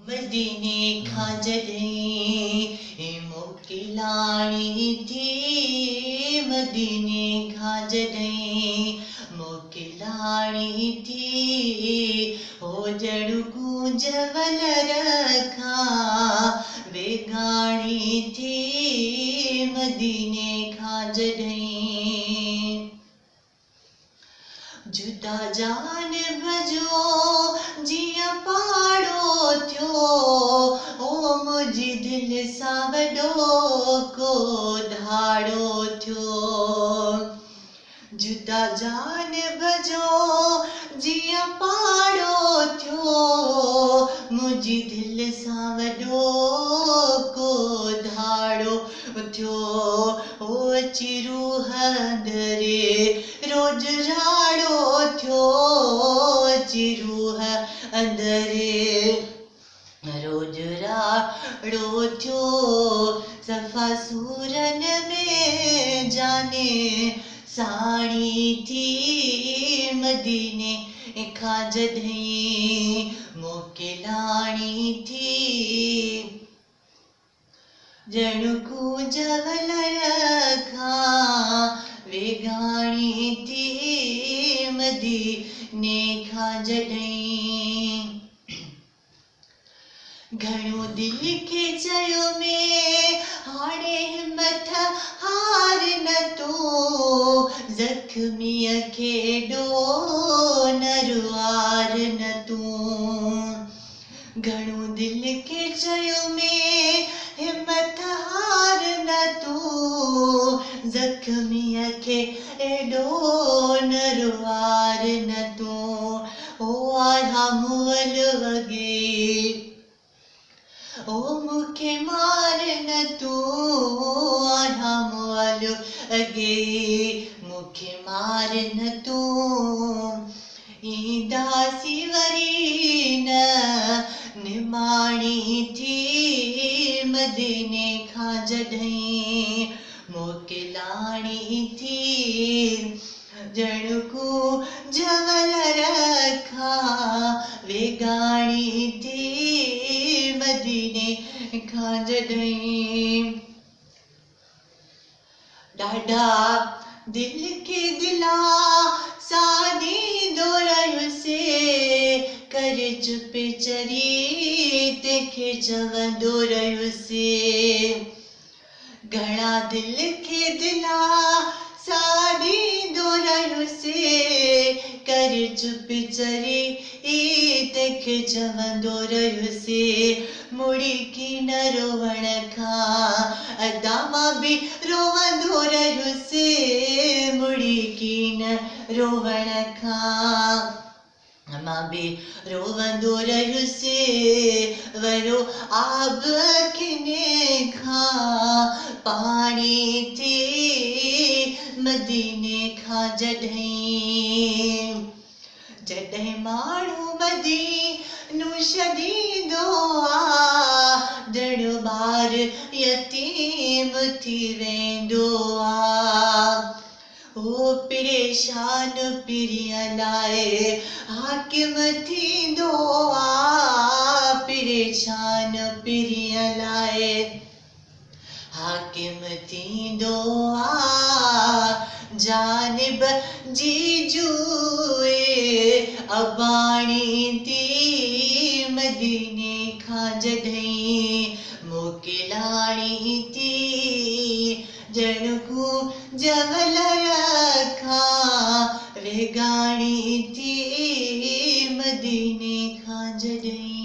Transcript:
मदीने खां जॾहिं मोकिलाणी थी, मदीने खां जॾहिं मोकिलाणी थी, हो ॼण गूंज वलर खां वेगाणी थी, मदीने खां जॾहिं जुदा जान भजो जिया पाड़ो थियो, ओ मुझी दिल सां वॾो को धाड़ो थियो। जुदा जान भजो जिया पाड़ो थियो, मुझी दिल सां वॾो को धाड़ो थियो। ओ अची रूह अंदरे रोज राड़ो थियो, अची रूह अंदरे रोज राड़ो थियो। सफ़ा सूरन में जाने साणी थी, मदीने खां जॾहिं मोकिलाणी थी, ॼण गूंज वलर खां वेगाणी थी, मदीने खां जॾहिं घणो दिल खे चयो में हाणे हिम्मत हार न तूं, ज़ख्मीअ खे एॾो न रुआर न तूं। घणो दिल खे चयो में हिम्मत हार न तूं, ज़ख्मीअ खे एॾो न रुआर न तूं। ओ आया मुअल वॻे ओ मूंखे मार न तूं, आया मुअल अॻे मूंखे मार न तूं। ईंदासी वरी न निमाणी थी, मदीने खां जॾहिं मोकिलाणी थी, ॼण गूंज वलर खां वेगाणी थी, मदीने खां जॾहिं ॾाढा दिल खे दिला सां ॾींदो रहियुसि, करे चुप चरी तंहिंखे चवंदो रहियुसि। घणा दिल खे दिला सां ॾींदो रहियुसि, करे चुप चरी तंहिंखे चवंदो रहियुसि। मुड़ी की न रोवण खां अदा मां बि रोवंदो रहियुसि, मुड़ी की न रोवण खां मां बि रोवंदो रहियुसि। वरो आब अखियुनि खां पाणी थी, मदीने खां जॾहिं जॾहिं माण्हू मदीनो छॾींदो आ, ॼण ॿार यतीम थी वेंदो आ। ओ परेशान पिरीअ लाइ हाकिम थींदो आ, परेशान पिरीअ लाइ हाकिम थींदो आ। जानिब जीजूए अबाणी थी, मदीने खां जॾहिं मोकिलाणी थी, ॼण गूंज वलर खां वेगाणी थी, मदीने खां जॾहिं